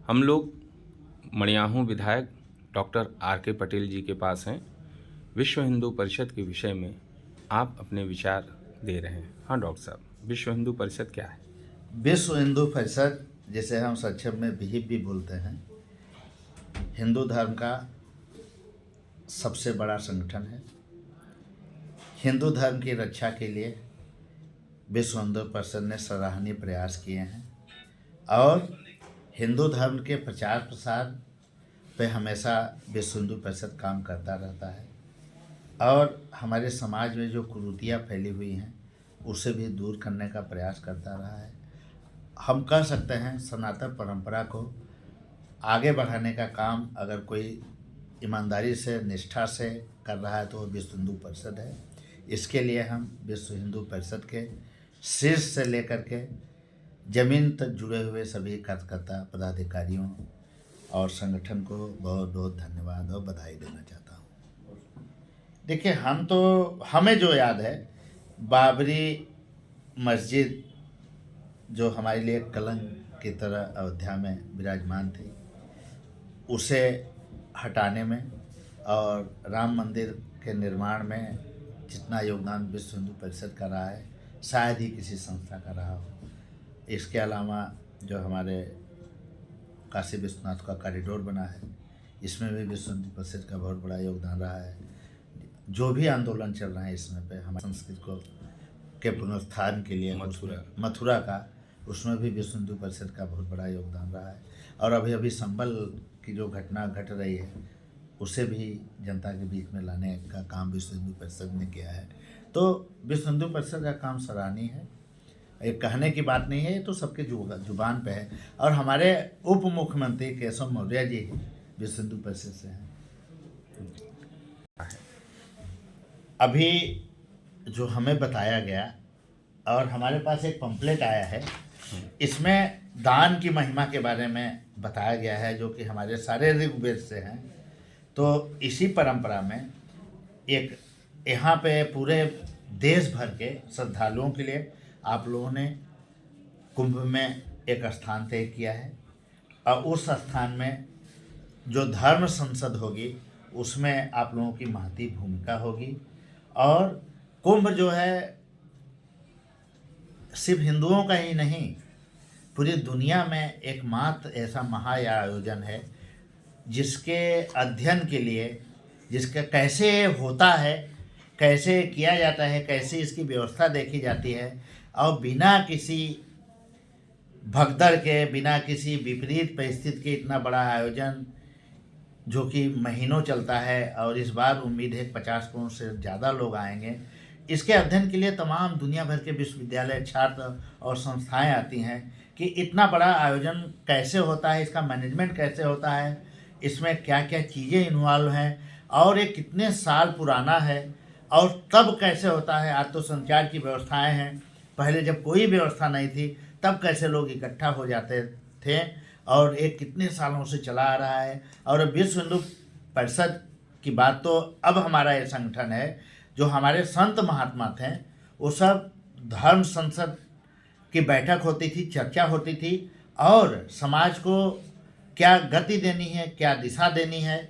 हम लोग मणियाहू विधायक डॉक्टर आर के पटेल जी के पास हैं। विश्व हिंदू परिषद के विषय में आप अपने विचार दे रहे हैं। हाँ डॉक्टर साहब, विश्व हिंदू परिषद क्या है? विश्व हिंदू परिषद, जिसे हम संक्षेप में विहिप भी बोलते हैं, हिंदू धर्म का सबसे बड़ा संगठन है। हिंदू धर्म की रक्षा के लिए विश्व हिंदू परिषद ने सराहनीय प्रयास किए हैं और हिंदू धर्म के प्रचार प्रसार पे हमेशा विश्व हिंदू परिषद काम करता रहता है और हमारे समाज में जो कुरीतियाँ फैली हुई हैं उसे भी दूर करने का प्रयास करता रहा है। हम कह सकते हैं सनातन परंपरा को आगे बढ़ाने का काम अगर कोई ईमानदारी से, निष्ठा से कर रहा है तो वो विश्व हिंदू परिषद है। इसके लिए हम विश्व हिंदू परिषद के शीर्ष से लेकर के जमीन तक जुड़े हुए सभी कार्यकर्ता, पदाधिकारियों और संगठन को बहुत बहुत धन्यवाद और बधाई देना चाहता हूँ। देखिए, हमें जो याद है, बाबरी मस्जिद जो हमारे लिए कलंक की तरह अयोध्या में विराजमान थी, उसे हटाने में और राम मंदिर के निर्माण में जितना योगदान विश्व हिंदू परिषद का रहा है, शायद ही किसी संस्था का रहा हो। इसके अलावा जो हमारे काशी विश्वनाथ का कॉरिडोर बना है, इसमें भी विश्व हिंदू परिषद का बहुत बड़ा योगदान रहा है। जो भी आंदोलन चल रहा है इसमें पे हमारी संस्कृति को के पुनरुत्थान के लिए मथुरा का, उसमें भी विश्व हिंदू परिषद का बहुत बड़ा योगदान रहा है। और अभी अभी संभल की जो घटना घट रही है उसे भी जनता के बीच में लाने का काम विश्व हिंदू परिषद ने किया है। तो विश्व हिंदू परिषद का काम सराहनीय है, एक कहने की बात नहीं है, ये तो सबके जुबान पे है। और हमारे उप मुख्यमंत्री केशव मौर्य जी विश्व हिंदू परिषद से हैं। अभी जो हमें बताया गया और हमारे पास एक पंपलेट आया है, इसमें दान की महिमा के बारे में बताया गया है, जो कि हमारे सारे ऋग्वेद से हैं। तो इसी परंपरा में एक यहाँ पे पूरे देश भर के श्रद्धालुओं के लिए आप लोगों ने कुंभ में एक स्थान तय किया है और उस स्थान में जो धर्म संसद होगी उसमें आप लोगों की महती भूमिका होगी। और कुंभ जो है सिर्फ हिंदुओं का ही नहीं, पूरी दुनिया में एकमात्र ऐसा महाआयोजन है जिसके अध्ययन के लिए, जिसका कैसे होता है, कैसे किया जाता है, कैसे इसकी व्यवस्था देखी जाती है, और बिना किसी भगदड़ के, बिना किसी विपरीत परिस्थिति के इतना बड़ा आयोजन जो कि महीनों चलता है। और इस बार उम्मीद है 50 करोड़ से ज़्यादा लोग आएंगे। इसके अध्ययन के लिए तमाम दुनिया भर के विश्वविद्यालय, छात्र और संस्थाएं आती हैं कि इतना बड़ा आयोजन कैसे होता है, इसका मैनेजमेंट कैसे होता है, इसमें क्या क्या चीज़ें इन्वॉल्व हैं और ये कितने साल पुराना है और तब कैसे होता है। आज तो संचार की व्यवस्थाएं हैं, पहले जब कोई व्यवस्था नहीं थी तब कैसे लोग इकट्ठा हो जाते थे और एक कितने सालों से चला आ रहा है। और विश्व हिंदू परिषद की बात तो अब हमारा ये संगठन है, जो हमारे संत महात्मा थे वो सब धर्म संसद की बैठक होती थी, चर्चा होती थी और समाज को क्या गति देनी है, क्या दिशा देनी है,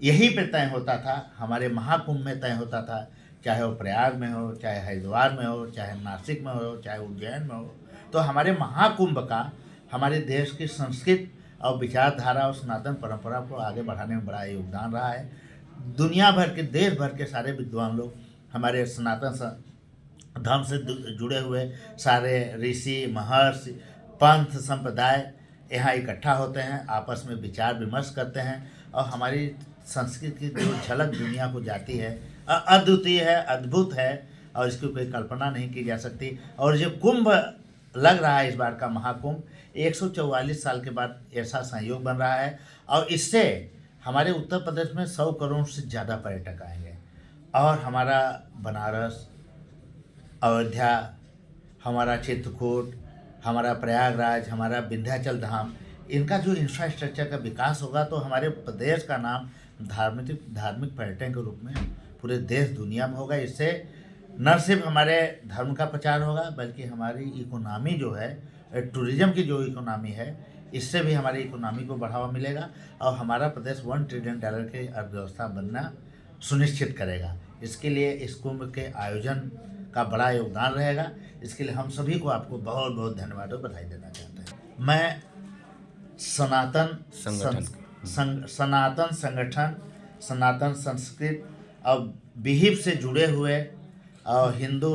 यही पे तय होता था। हमारे महाकुंभ में तय होता था, चाहे वो प्रयाग में हो, चाहे हरिद्वार में हो, चाहे नासिक में हो, चाहे उज्जैन में हो। तो हमारे महाकुंभ का हमारे देश की संस्कृति और विचारधारा और सनातन परंपरा को आगे बढ़ाने में बड़ा योगदान रहा है। दुनिया भर के, देश भर के सारे विद्वान लोग हमारे सनातन धर्म से जुड़े हुए सारे ऋषि, महर्षि, पंथ, संप्रदाय यहाँ इकट्ठा होते हैं, आपस में विचार विमर्श करते हैं और हमारी संस्कृति की जो झलक दुनिया को जाती है, अद्वितीय है, अद्भुत है और इसकी कोई कल्पना नहीं की जा सकती। और जो कुंभ लग रहा है, इस बार का महाकुंभ 144 साल के बाद ऐसा संयोग बन रहा है और इससे हमारे उत्तर प्रदेश में 100 करोड़ से ज़्यादा पर्यटक आएंगे। और हमारा बनारस, अयोध्या, हमारा चित्रकूट, हमारा प्रयागराज, हमारा विंध्याचल धाम, इनका जो इंफ्रास्ट्रक्चर का विकास होगा तो हमारे प्रदेश का नाम धार्मिक पर्यटन के रूप में पूरे देश दुनिया में होगा। इससे न सिर्फ हमारे धर्म का प्रचार होगा बल्कि हमारी इकोनॉमी जो है, टूरिज़्म की जो इकोनॉमी है, इससे भी हमारी इकोनॉमी को बढ़ावा मिलेगा और हमारा प्रदेश $1 ट्रिलियन की अर्थव्यवस्था बनना सुनिश्चित करेगा। इसके लिए इस कुंभ के आयोजन का बड़ा योगदान रहेगा। इसके लिए हम सभी को आपको बहुत बहुत धन्यवाद और बधाई देना चाहते हैं। मैं सनातन संगठन, सनातन संस्कृत और विहिप से जुड़े हुए और हिंदू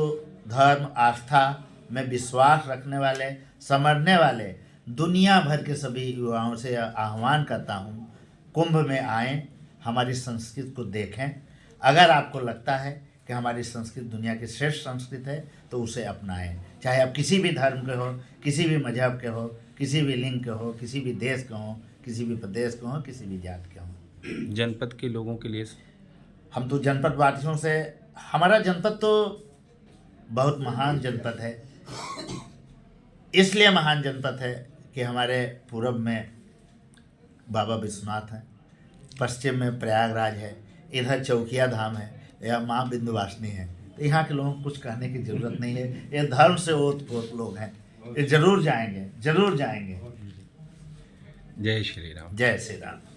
धर्म आस्था में विश्वास रखने वाले, समझने वाले दुनिया भर के सभी युवाओं से आह्वान करता हूँ, कुंभ में आएँ, हमारी संस्कृति को देखें। अगर आपको लगता है कि हमारी संस्कृति दुनिया की श्रेष्ठ संस्कृति है तो उसे अपनाएं। चाहे आप किसी भी धर्म के हो, किसी भी मजहब के हो, किसी भी लिंग के हो, किसी भी देश के हो, किसी भी प्रदेश के हो, किसी भी जात के हो। जनपद के लोगों के लिए हम तो जनपद वासियों से, हमारा जनपद तो बहुत महान जनपद है। इसलिए महान जनपद है कि हमारे पूरब में बाबा विश्वनाथ हैं, पश्चिम में प्रयागराज है, इधर चौकिया धाम है, या माँ विंध्यवासिनी है। तो यहाँ के लोगों को कुछ कहने की ज़रूरत नहीं है। ये धर्म से ओत-पोत लोग हैं, ये जरूर जाएंगे, जरूर जाएंगे। जय श्री राम। जय श्री राम।